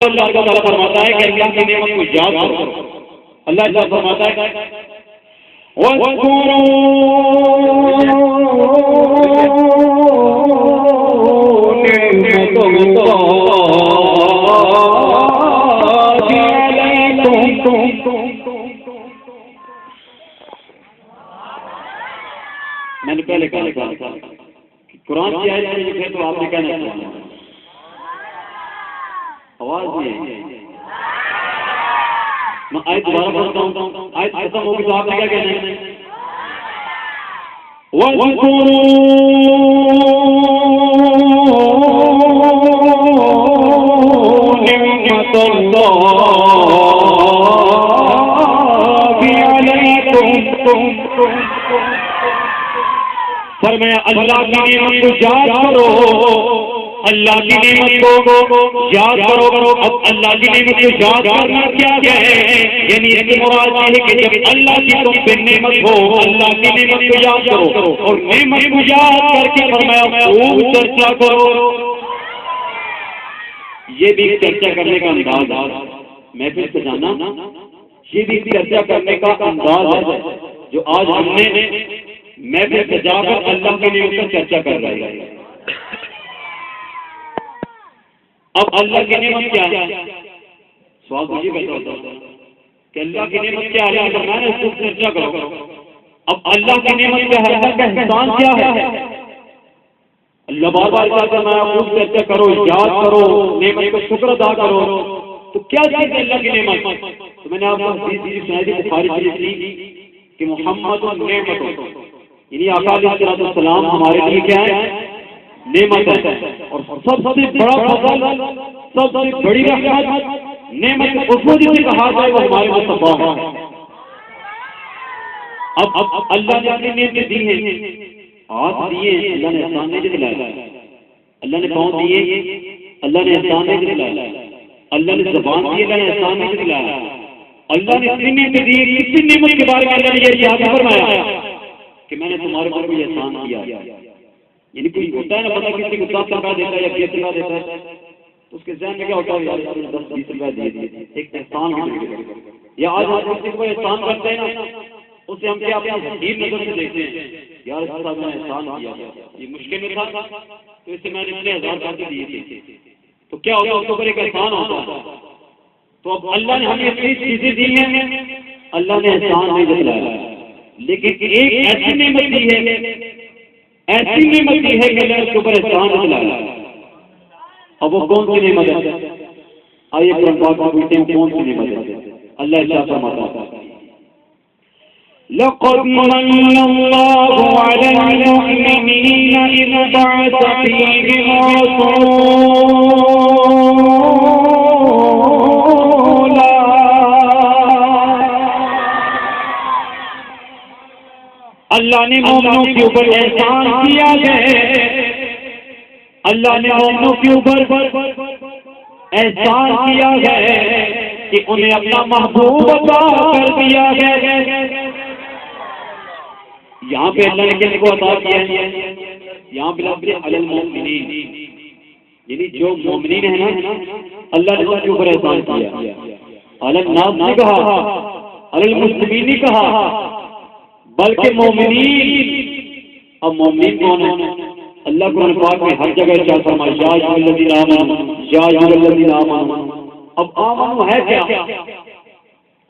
اللہ تعالیٰ فرماتا ہے کہ اللہ کی نعمت کو یاد کرو. اللہ تعالیٰ فرماتا ہے وَاذْكُرُوا نِعْمَةَ اللَّهِ عَلَيْكُمْ. میں نے پہلے کہا تھا کہ قرآن کی آیت میں لکھے تو آپ نے کہنا چاہیے. آواز نہیں ہے. میں آیت دوبارہ پڑھتا ہوں. آیت ختم ہوگی تو آپ نے کیا کہنا ہے؟ وَاذْكُرُوا نِعْمَةَ اللَّهِ عَلَيْكُمْ. فرمایا اللہ کی نعمت کو یاد کرو. اللہ کی نعمت کو یاد کرو. اب اللہ کی نعمت کو یاد کرنا کیا ہے؟ یعنی اس مراد یہ ہے کہ جب اللہ کی تم پہ نعمت ہو اللہ کی نعمت کو یاد کرو اور نعمت کو یاد کر کے فرمایا خوب چرچا کرو. یہ بھی چرچا کرنے کا انداز ہے. محفل سے جانا یہ بھی چرچا کرنے کا انداز ہے جو آج ہم نے محفل سے جا کر اللہ کی نعمت پر چرچا کر رہے ہیں. اب اللہ کی نعمت کیا ہے؟ سوال مجھے کہتا ہوتا کہ اللہ کی نعمت کیا ہے؟ میں نے اس کو چرچا کرو. اب اللہ کی نعمت کیا ہے؟ اللہ کا احسان کیا ہے؟ اللہ بار بار کہتا ہے میں خوب چرچا کرو, یاد کرو, نعمت کو شکر ادا کرو. تو کیا چیز ہے اللہ کی نعمت؟ تو میں نے آپ کو حدیث سنائی تھی بخاری شریف کی کہ محمد نعمت, یعنی آقا علیہ السلام ہمارے لیے کیا ہے؟ نعمت ہے. اور سب سے بڑا فضل, سب سے بڑی رحمت نعمت اس کو جسے کہا جائے وہ ہمارے مصطفیٰ ہے. اب اللہ نے اپنی نعمتیں دی ہیں. ہاتھ دیے اللہ نے احسان نہیں دلایا. اللہ نے پاؤں دیے اللہ نے احسان نہیں دلایا. اللہ نے زبان دی اللہ نے احسان نہیں دلایا. اللہ نے اتنی نعمتیں دی. کسی نعمت کے بارے میں اللہ نے یہ ارشاد فرمایا کہ میں نے تمہارے اوپر کوئی احسان کیا. یعنی کوئی ہوتا ہے نا بندہ کسی کو 10 روپیہ دیتا ہے یا 20 روپیہ دیتا ہے تو اس کے ذہن میں کیا ہوتا ہے یار 10-20 روپیہ دیے ایک احسان ہو. یا آج ہم کسی کو احسان کرتے ہیں نا اسے ہم کیا اپنی حقیر نظر سے دیکھتے ہیں یار اس کا میں احسان کیا, یہ مشکل میں تھا تو اس سے میں نے اتنے 1000 پیسے دیے تھے تو کیا ہوگا اس کے اوپر ایک احسان ہوتا. تو اب اللہ نے ہمیں اتنی چیزیں دی ہیں اللہ نے احسان نہیں دلایا. لیکن ایک ایسی نعمت دی ہے ایسی نعمت دی ہے کہ اللہ اس کے اوپر احسان دلایا. اب وہ کون سی نعمت ہے؟ آئیے قرآن پاک میں پوچھتے ہیں کون سی نعمت ہے. اللہ ارشاد فرماتا ہے لَقَدْ مَنَّ اللَّهُ عَلَى الْمُؤْمِنِينَ إِذْ بَعَثَ فِيهِمْ رَسُولًا. اللہ نے مومنوں کے اوپر احسان کیا ہے. اللہ نے مومنوں کے اوپر احسان کیا ہے کہ انہیں اپنا محبوب عطا کر دیا ہے. یہاں پہ اللہ نے کس کو عطا کیا ہے؟ یہاں پہ لفظ علی المؤمنین, یعنی جو مومنین ہیں نا اللہ نے ان کے اوپر احسان کیا. علی الناس نہیں کہا, علی المسلمین نہیں کہا, بلکہ مومنین. اب مومنین کون ہیں؟ اللہ قرآن پاک میں ہر جگہ ارشاد فرمایا یا ایھا الذین آمنوا یا ایھا الذین آمنوا. اب آمنوا ہے کیا؟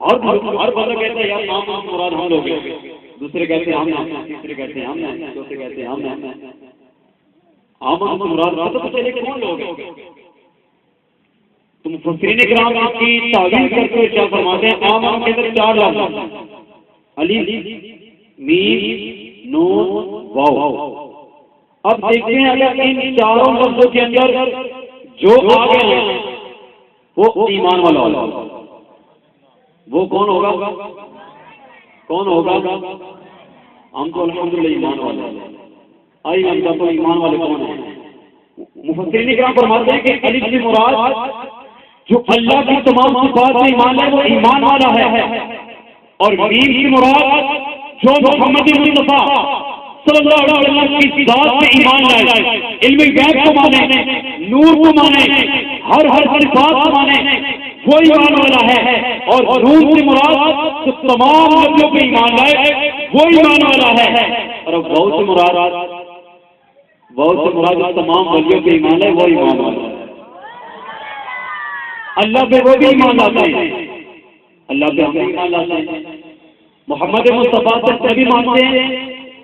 ہر بندہ کہتا ہے یار آمنوا مراد ہم لوگ ہیں, دوسرے کہتے ہیں ہم ہیں, تیسرے کہتے ہیں ہم ہیں, چوتھے کہتے ہیں ہم ہیں. آمنوا مراد پتہ تو چلے کہ کون لوگ ہیں. تم مفسرین کرام کی تعویل کرتے ہوئے کیا فرماتے ہیں؟ آمنوا کے اندر 4 لفظ الف میم نون واو. اب دیکھتے ہیں اگر ان 4 لفظوں کے اندر جو آ گئے ہیں وہ ایمان والا ہوگا. وہ کون ہوگا؟ کون ہوگا؟ ہم تو الحمدللہ ایمان والے ہیں. آئیے ہم تو ایمان والے کون ہیں؟ مفسرین کرام فرماتے ہیں کہ الف کی مراد جو اللہ کی تمام صفات سے ایمان ہے وہ ایمان والا ہے, اور میم کی مراد جو محمد مصطفیٰ صلی اللہ علیہ وسلم کی ذات پہ ایمان لائے, علم غیب کو مانے, نور کو مانے, ہر صفات کو مانے, وہ ایمان والا ہے، اور نور سے مراد تو تمام نبیوں پہ ایمان لائے وہ ایمان والا ہے، اور اب واو سے مراد تمام ولیوں پہ ایمان لائے وہ ایمان والا ہے۔ اللہ پہ وہ بھی ایمان لاتے ہیں، اللہ پہ ہم ایمان لاتے ہیں، محمد مصطفیٰ سے نبی مانتے ہیں،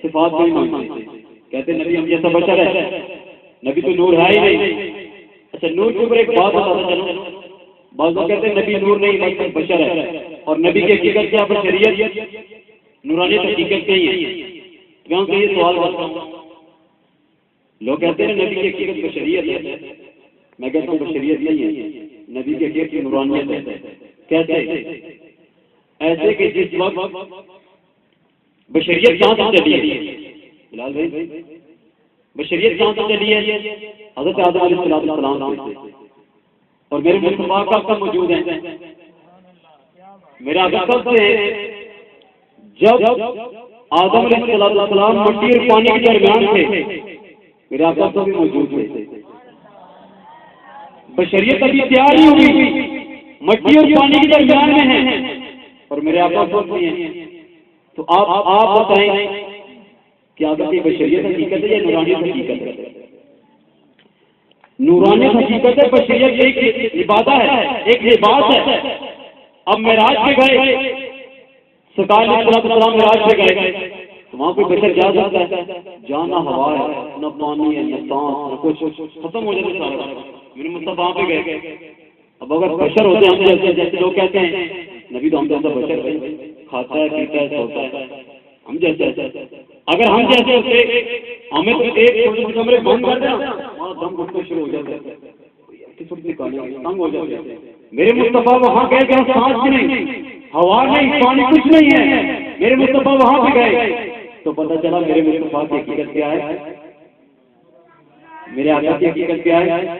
صفات بھی مانتے ہیں، کہتے ہیں نبی ہم جیسا بشر ہے، نبی تو نور ہے ہی نہیں۔ اچھا نور کے اوپر ایک بات بتاتا چلو، بعض لوگ کہتے ہیں نبی نور نہیں بلکہ بشر ہے، اور نبی کی حقیقت کیا بشریت، نورانیت حقیقت نہیں ہے۔ میں ان سے یہ سوال کرتا ہوں، لوگ کہتے ہیں نبی کی حقیقت بشریت ہے، میں کہتا ہوں بشریت نہیں ہے، نبی کی حقیقت نورانیت ہے۔ کیسے؟ ایسے کہ جس وقت بشریت کہاں سے چلی ہے، بلال بھائی بشریت کہاں سے چلی ہے؟ حضرت آدم علیہ السلام سے، اور میرے مصطفیٰ کا سب موجود ہیں، میرا کب سے جب آدم علیہ السلام مٹی اور پانی کے درمیان تھے، میرے آقا تو بھی موجود تھے۔ بشریت ابھی تیار ہی ہوئی، مٹی اور پانی کے درمیان میں ہے، اور میرے آقا خود بھی ہیں۔ تو آپ بتائیں کہ آقا کی بشریت حقیقت ہے یا نورانیت حقیقت ہے؟ نورانیت حقیقت ہے، بشریت ایک عبادت ہے، ایک لباس ہے۔ اب معراج پہ گئے، سرکار علیہ السلام معراج پہ گئے، تو وہاں کوئی بشر جا سکتا ہے؟ جانا ہوا ہے، نہ پانی ہے، نہ سانس، نہ کچھ، ختم ہو جاتا سارا۔ میرے مطلب وہاں پہ گئے، اب اگر بشر ہوتے ہم جیسے لوگ کہتے ہیں نبی تو ہم جیسا بشر ہے، کھاتا ہے پیتا ہے سوتا ہے، ہم جیسے اگر ہم جیسے ہوتے ہمیں تو ایک کمرے بند کر دیں وہاں دم گھٹنا شروع ہو جاتا ہے، تنگ ہو جاتے ہیں۔ میرے مصطفیٰ وہاں گئے کہ سانس بھی نہیں، ہوا نہیں، پانی کچھ نہیں ہے، میرے مصطفیٰ وہاں پہ گئے تو پتہ چلا میرے مصطفیٰ کی حقیقت کیا ہے، میرے آقا کی حقیقت کیا ہے۔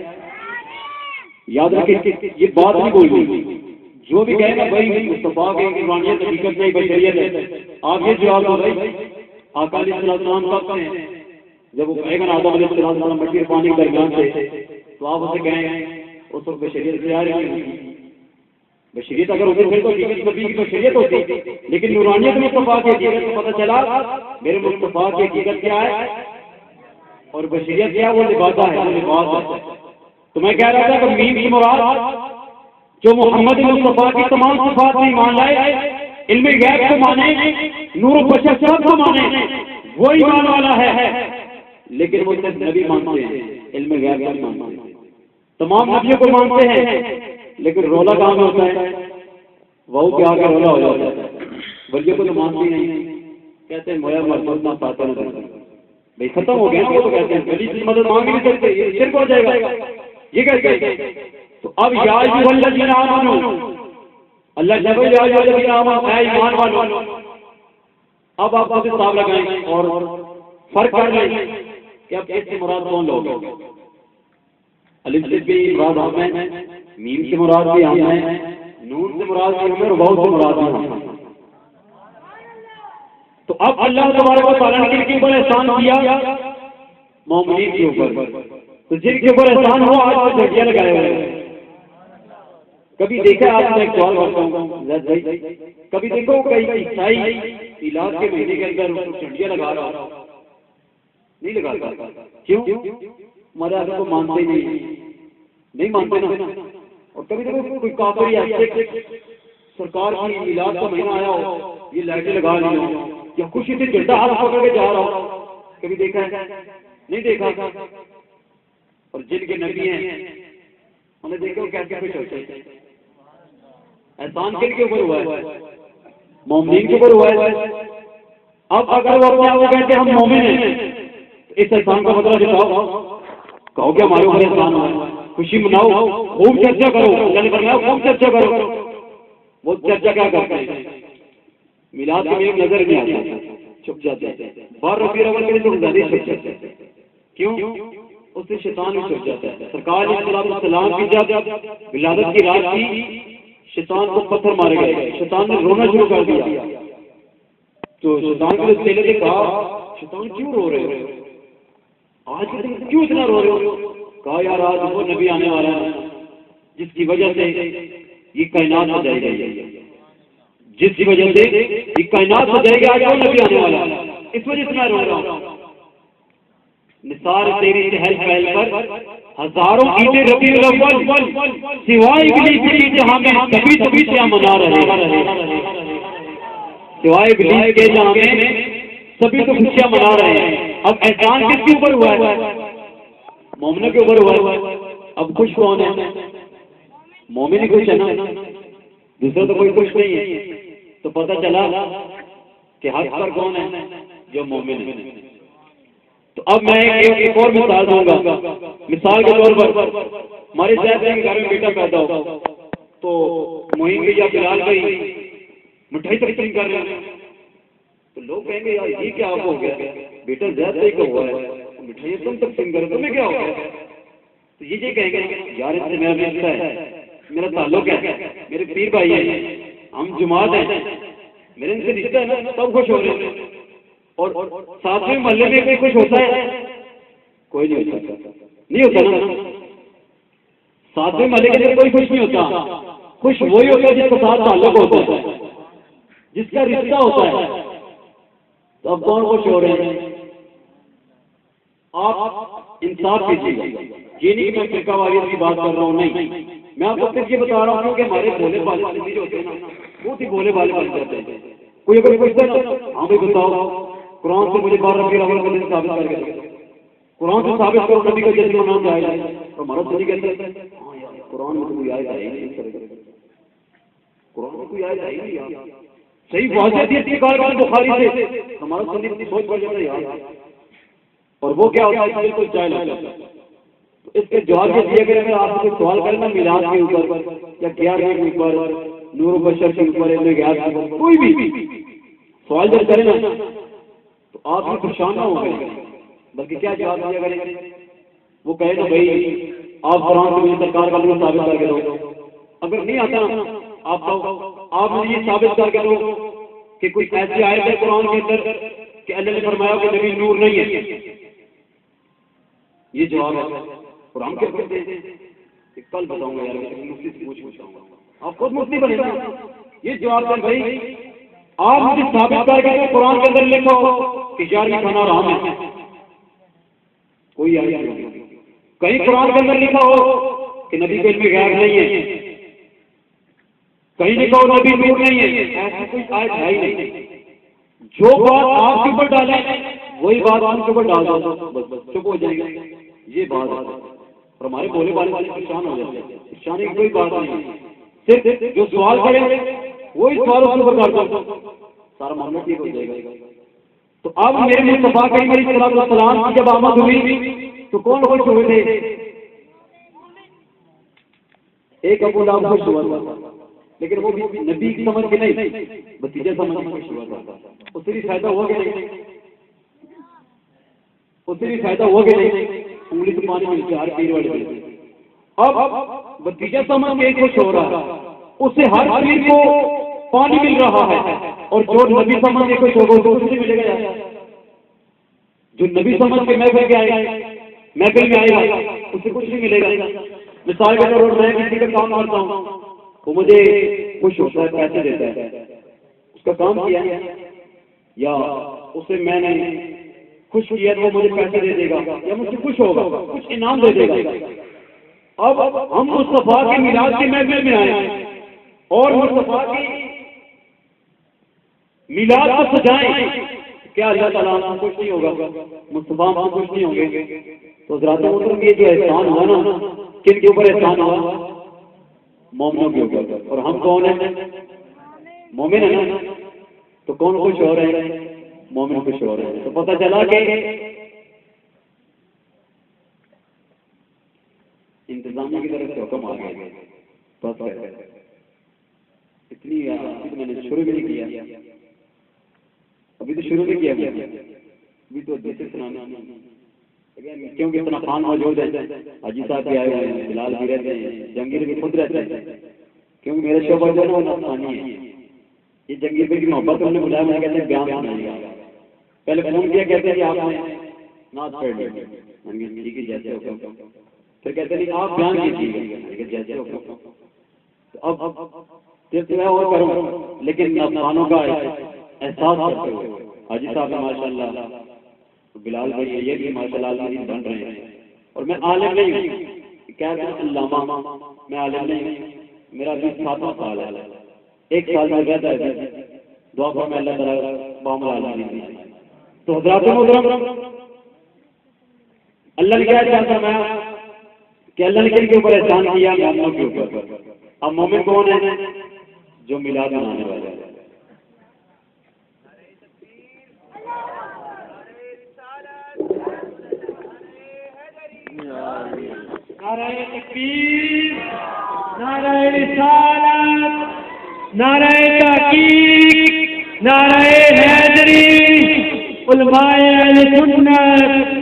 یاد رکھیں یہ بات نہیں بولنی، جو بھی کہے نا بھائی مصطفیٰ کی نورانیت حقیقت نہیں بشریت ہے، آپ یہ جواب دو بھائی آقا علیہ السلام کب ہیں؟ جب وہ کہے گا آدم علیہ السلام مٹی اور پانی کے درمیان تھے، تو آپ اسے کہیں اس وقت بشریت سے آ رہی ہے، بشریت اگر ہوتی پھر تو حقیقت نبی کی بشریت ہوتی، لیکن نورانیت مصطفیٰ کی حقیقت کو پتہ چلا میرے مصطفیٰ کی حقیقت کیا ہے اور بشریت کیا، وہ لباس ہے، وہ لباس ہے۔ تو میں کہہ رہا تھا کہ میم کی مراد جو محمد مصطفیٰ کی تمام صفات میں ایمان لائے، علم غیب کو مانے، نور و بشر سب کو مانے، وہ ایمان والا ہے، لیکن وہ صرف نبی مانتے ہیں، علم غیب نہیں مانتے ہیں۔ تمام نبیوں کو مانتے ہیں لیکن رولا کہاں میں ہوتا ہے، وہ کیا آگے رولا ہو جاتا ہے، ولیوں کو تو مانتے نہیں، کہتے ہیں مویا مرد نہ پاتا نہ بھائی ختم ہو گیا، وہ تو کہتے ہیں ولی کی مدد مانگ نہیں سکتے، یہ شرک ہو جائے گا، یہ کہتے ہیں۔ تو اب یا ایھا الذین آمنوا، اللہ جب یا ایھا الذین آمنوا اے ایمان والو، اب آپ سے حساب لگائیں اور فرق کر لیں کہ اب اس سے مراد کون لوگ ہیں۔ الف سے بھی مراد ہم ہیں، میم سے مراد بھی ہم ہیں، نون سے مراد بھی ہم ہیں، اور واو سے مراد بھی ہم ہیں۔ تو اب اللہ تبارک و تعالیٰ نے کن کے اوپر احسان کیا؟ مومنین کے اوپر۔ تو جن کے اوپر احسان ہوا آج وہ جھنڈیاں لگائے ہوئے ہیں۔ کبھی دیکھا آپ نے ایک سوال کرتا ہوں کبھی دیکھو کئی عیسائی میلاد کے مہینے کے اندر جھنڈیاں لگا رہا نہیں لگاتا، کیوں؟ ہمارے آدمی کو مانتے ہی نہیں مانتے نا۔ اور کبھی دیکھو کوئی کافر یا سرکار کی میلاد کا مہینہ آیا ہو، یہ لائٹیں لگا لی ہو یا خوشی سے جھنڈا ہاتھ پکڑ کے جا رہا ہو، کبھی دیکھا ہے؟ نہیں دیکھا۔ اور جن کے نبی ہیں انہیں دیکھو کیسے خوش ہوتے ہیں۔ احسان کن کے اوپر ہوا ہے؟ مومنین کے اوپر ہوا ہے۔ اب اگر وہ اپنے آپ کو کہتے ہیں ہم مومن ہیں، اس احسان کا مطلب بتاؤ، کہو کہ ہمارے اوپر احسان ہوا ہے، خوشی مناؤ، خوب چرچا کرو، اللہ نے فرمایا خوب چرچا کرو۔ وہ چرچا کیا کرتے ہیں؟ میلاد کے میں نظر نہیں آتا، چھپ جاتے ہیں۔ بار ربیع الاول کے لیے تو زیادہ چھپ جاتے ہیں، کیوں؟ اس سے شیطان بھی چھپ جاتا ہے۔ سرکار علیہ السلام کی جب ولادت کی رات تھی، شیطان کو پتھر مارے گئے، شیطان نے رونا شروع کر دیا۔ تو شیطان کے چیلے نے کہا شیطان کیوں رو رہے ہو، آج کیوں اتنا رو رہے ہو؟ کہا یار آج وہ نبی آنے والا ہے، جس کی وجہ سے یہ کائنات سجائی گئی ہے، جس کی وجہ سے یہ کائنات سجائی گئی، آج کون نبی آنے والا ہے، اس وجہ سے میں رو رہا ہوں۔ نثار تیری چہل پہل پر ہزاروں عیدیں ربیع الاول سوائے ابلیس کے جہاں میں سبھی خوشیاں منا رہے ہیں، سوائے ابلیس کے جہاں میں سبھی تو خوشیاں منا رہے ہیں۔ اب احسان کس کے اوپر ہوا ہے؟ مومنوں کے اوپر ہوا ہے۔ اب خوش کون ہے؟ مومن ہی خوش ہے نا، دوسرا تو کوئی خوش نہیں ہے۔ تو پتہ چلا کہ حق پر کون ہے؟ جو مومن ہے۔ تو اب میں ایک اور مثال دوں گا۔ مثال کے طور پر ہمارے شہر کے گھر میں بیٹا پیدا ہو تو معین بھائی یا بلال بھائی مٹھائی تقسیم کر رہے ہیں، تو لوگ کہیں گے یار یہ کیا ہو گیا، بیٹا زیادہ ہی کا ہوا ہے، مٹھائیاں تم تقسیم کر رہے تمہیں کیا ہو گیا؟ تو یہ کہیں گے یار اس سے میرا رشتہ ہے، میرا تعلق ہے، میرے پیر بھائی ہیں، ہم جماعت ہیں، میرے ان سے رشتہ ہے نا، سب خوش ہو رہے ہیں۔ اور ساتویں محلے میں کوئی خوش ہوتا ہے؟ کوئی نہیں ہوتا، نہیں ہوتا نا۔ ساتویں محلے کے اندر کوئی خوش نہیں ہوتا، خوش وہی ہوتا ہے جس کے ساتھ تعلق ہوتا ہے، جس کا رشتہ ہوتا ہے۔ تو اب کون خوش ہو رہے ہیں؟ آپ انصاف کیجیے، یہ نہیں کہ میں فرقہ واریت کی بات کر رہا ہوں، نہیں، میں آپ کو صرف یہ بتا رہا ہوں کہ ہمارے بھولے والے آدمی جو ہوتے ہیں نا بہت ہی بھولے والے بن جاتے ہیں۔ کوئی اگر پوچھتا ہے نا ہاں بھائی بتاؤ قرآن سے مجھے 12 ربیع الاول کا دن ثابت کر کے دو، قرآن سے ثابت کرو نبی کا جشن منانا جائز ہے، تو ہمارا سنی کہتے ہیں ہاں یار قرآن میں تو کوئی آیت ہے نہیں، قرآن میں کوئی آیت ہے نہیں، صحیح واضح حدیث نکال کر بخاری سے، ہمارا سنی سوچ پڑ جاتا ہے یار۔ اور وہ کیا ہوتا ہے بالکل جاہل ہوتا ہے۔ تو اس کے جواب یہ دیا کہ اگر آپ سے کوئی سوال کریں نا میلاد کے اوپر یا 11 کے اوپر، نور و بشر کے اوپر، ابن غیاث کے اوپر، کوئی بھی سوال جب کریں نا تو آپ بھی پریشان نہ ہو گئے، بلکہ کیا جواب دیا کریں؟ وہ کہے نا بھائی آپ قرآن سے مجھے سرکار کا نور ثابت کر کے دو، اگر نہیں آتا آپ مجھے یہ ثابت کر کے دو کہ کوئی ایسی آیت ہے قرآن کے اندر کہ اللہ نے فرمایا کہ نبی نور نہیں ہے، یہ جواب ہے قرآن کے اوپر دے۔ کل بتاؤں گا یار، مفتی سے پوچھوں گا، آپ خود مفتی بنے نا۔ یہ جواب ہے بھائی آپ مجھے ثابت کر کے قرآن کے اندر لکھو کہ جاری کھانا حرام ہے، کوئی آیت نہیں، کہیں قرآن کے اندر لکھا ہو کہ نبی کے علم غیب نہیں ہے، کہیں لکھا ہو نبی نور نہیں ہے، ایسی کوئی آیت ہے ہی نہیں۔ جو بات آپ کے اوپر ڈالیں وہی بات آپ کے اوپر ڈال دو، بس چپ ہو جائے گا، یہ بات ہے۔ اور ہمارے بولے والے پریشان ہو جاتے ہیں، پریشانی کی کوئی بات نہیں، صرف جو سوال کریں وہی سوال اس کے اوپر ڈال دو، سارا معاملہ ٹھیک ہو جائے گا۔ تو اب میرے مصطفیٰ کریم علیہ السلام کی جب آمد ہوئی تو کون خوش ہوئے تھے؟ ایک ابو لہب خوش ہوا تھا، لیکن وہ بھی نبی کی سمجھ کے نہیں، بھتیجا سمجھ کے خوش ہوا تھا۔ اس سے بھی فائدہ ہوا کہ نہیں؟ اس سے بھی فائدہ ہوا کہ نہیں؟ انگلی سے پانی مل کے ہر پیر والے۔ اب بھتیجا سمجھ کے خوش ہو رہا ہے، اس سے ہر پیر کو پانی مل رہا ہے، اور جو نبی سمجھ کے خوش ہوگا تو اسے ملے گا۔ جو نبی سمجھ کے محفل کے آئے محفل میں آئے گا اسے کچھ نہیں ملے گا۔ مثال کے طور پر میں کسی کا کام کرتا ہوں، وہ مجھے خوش ہوتا ہے، پیسے دیتا ہے، اس کا کام کیا ہے یا اسے میں نے خوش کیا تو وہ مجھے پیسے دے دے گا یا مجھ سے خوش ہوگا، کچھ انعام دے دے گا۔ اب ہم مصطفیٰ کے میلاد کے محفل میں آئے اور مصطفیٰ کی میلاد کو سجائیں، کیا اللہ تعالیٰ ہم خوش نہیں ہوگا؟ مصطفیٰ ہم خوش نہیں ہوں گے؟ تو حضرات محترم یہ جو احسان ہوا نا، کن کے اوپر احسان ہوا؟ مومنوں کے اوپر۔ اور ہم کون ہیں؟ مومن ہیں نا، تو کون خوش ہو رہے ہیں؟ مومن خوش ہو رہے ہیں۔ تو پتہ چلا کہ انتظامیہ کی طرف سے حکم آ گیا، بس اتنی میں نے شروع بھی نہیں کیا، ابھی تو شروع نہیں کیا گیا، ابھی تو جیسے سنانا، کیونکہ اتنا خان موجود ہے، حاجی صاحب بھی آئے ہوئے ہیں، بلال بھی رہتے ہیں، جہانگیر بھی خود رہتے ہیں، کیونکہ میرے شعبہ جو ہے نا وہ نفسانی ہے۔ یہ جہانگیر بھائی کی محبت انہوں نے بلایا، میں کہتے ہیں بیان سنائیے گا، پہلے فون کیا کہتے ہیں کہ آپ نے نعت پڑھ لی، ٹھیک ہے جیسے ہوگا پھر کہتے ہیں آپ بیان کیجیے جیسے اب میں اور کروں، لیکن افغانوں کا احساس کرتے ہوئے حاجی صاحب ماشاء اللہ، بلال بھائی یہ بھی ماشاء اللہ بن رہے ہیں، اور میں عالم نہیں ہوں، کہتے ہیں علامہ، میں عالم نہیں ہوں، میرا ابھی 7واں سال ہے، 1 سال میں کہتا ہے دعا پر میں اللہ تعالیٰ معاملہ عالم تو حضرات محترم اللہ نے کیا چاہتا میں کہ اللہ نے کن کے اوپر احسان کیا؟ مومنوں کے اوپر۔ اب مومن کون ہے؟ جو میلاد منانے والے ہیں۔ نعرہ تکبیر، نعرہ رسالت، نعرہ تحقیق، نعرہ حیدری، علماء اہل سنت۔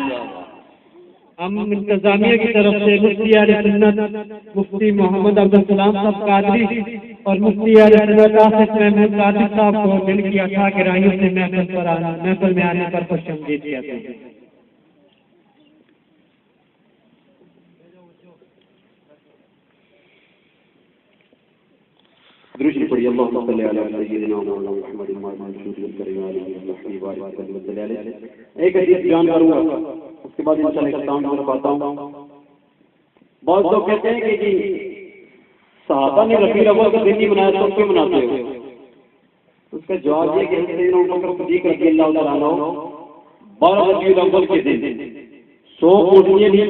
ہم انتظامیہ کی طرف سے مفتی اہل سنت مفتی محمد عبدالسلام صاحب قادری اور مفتی اہل سنت آصف محمود قادری صاحب کو دل کی عطا گرائیوں سے محفل میں آنے پر خوش آمدید کہتے ہیں۔ درود پڑھیے اللهم صل علی سیدنا محمد وعلى آلہ۔ ایک حدیث بیان کروں گا، اس کے بعد انشاءاللہ اختتام ہونے پاتا ہوں۔ بعض لوگ کہتے ہیں کہ جی صحابہ نے ربیع الاول کا دن نہیں منایا تو کیوں مناتے ہو؟ اس کا جواب یہ کہ سیدنا ابوبکر صدیق رضی اللہ تعالیٰ عنہ 12 ربیع الاول کے دن 100 اونٹنیاں لی،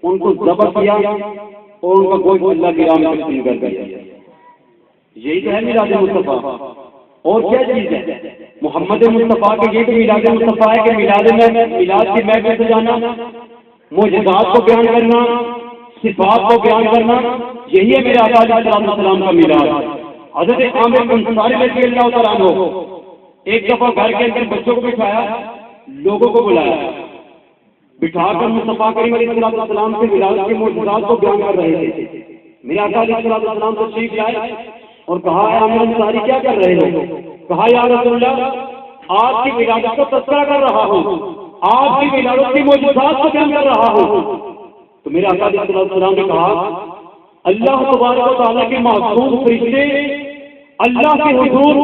ان کو ذبح کیا اور ان کا گوشت اللہ کی راہ میں تقسیم کر دیا۔ یہی تو ہے میلاد مصطفیٰ، اور کیا چیز ہے؟ محمد مصطفیٰ کے یہ تو میلاد مصطفیٰ ہے کہ میلاد کی محفل سجانا، معجزات کو بیان کرنا، صفات کو بیان کرنا، یہی ہے میرے آقا علیہ السلام کا میلاد۔ حضرت عامر انصاری رضی اللہ تعالیٰ عنہ ایک دفعہ گھر کے اندر بچوں کو بٹھایا، لوگوں کو بلایا، بٹھا کر مصطفیٰ کریم علیہ السلام کے میلاد کے معجزات کو بیان کر رہے تھے۔ میرے آقا علیہ السلام کو تشریف لائے اور کہا اے عامر انصاری کیا کر رہے ہو؟ کہا یا رسول اللہ آپ کی ولادت کا تذکرہ کر رہا ہوں، آپ کی ولادت کی معجزات کو بیان کر رہا ہوں۔ تو میرے آقا علیہ السلام نے کہا اللہ تبارک و تعالیٰ کے معصوم فرشتے اللہ کے حضور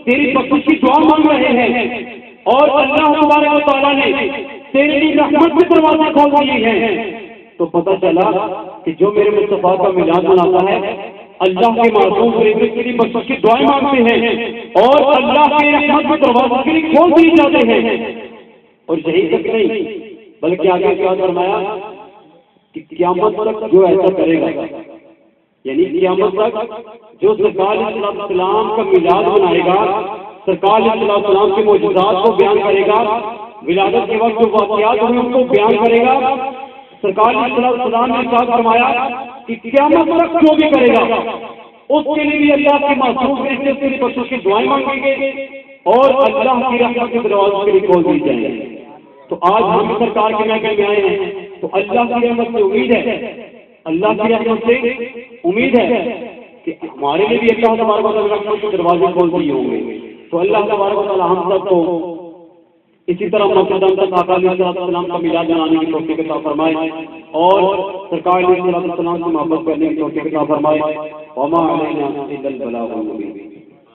تیری بخشش کی دعا مانگ رہے ہیں، اور اللہ تبارک و تعالیٰ نے تیرے لیے رحمت کے دروازے کھول دیے ہیں۔ تو پتہ چلا کہ جو میرے مصطفیٰ کا میلاد مناتا ہے اللہ کے معصوم فرشتے تیری بخشش کی دعائیں مانگتے ہیں اور اللہ کے رحمت کے دروازے کے لیے کھول دیے جاتے ہیں۔ اور یہی تک نہیں بلکہ آگے کیا فرمایا کہ قیامت تک جو ایسا کرے گا، یعنی قیامت تک جو سرکار علیہ السلام کا میلاد منائے گا، سرکار علیہ السلام کے معجزات کو بیان کرے گا، ولادت کے وقت جو واقعات ہوئے ان کو بیان کرے گا، سرکار علیہ السلام نے کہا فرمایا کہ قیامت تک جو بھی کرے گا اس کے لیے بھی اللہ کے معصوم فرشتے تیری بخشش کی دعائیں مانگیں گے اور اللہ کی رحمت کے دروازے کے لیے کھول دیے جائیں گے۔ تو آج ہم سرکار کے محفل میں آئے ہیں تو اللہ کی رحمت سے امید ہے، اللہ کی رحمت سے امید ہے کہ ہمارے لیے بھی اللہ تبارک و تعالیٰ رحمت کے دروازے کھول دیے ہوں گے۔ تو اللہ تبارک و تعالیٰ ہم سب کو اسی طرح مقدم تک آقا علیہ السلام کا میلاد منانے کی توفیق عطا فرمائے اور سرکار علیہ السلام سے محبت کرنے کی توفیق عطا فرمائے۔ وما علینا الا البلاغ المبین۔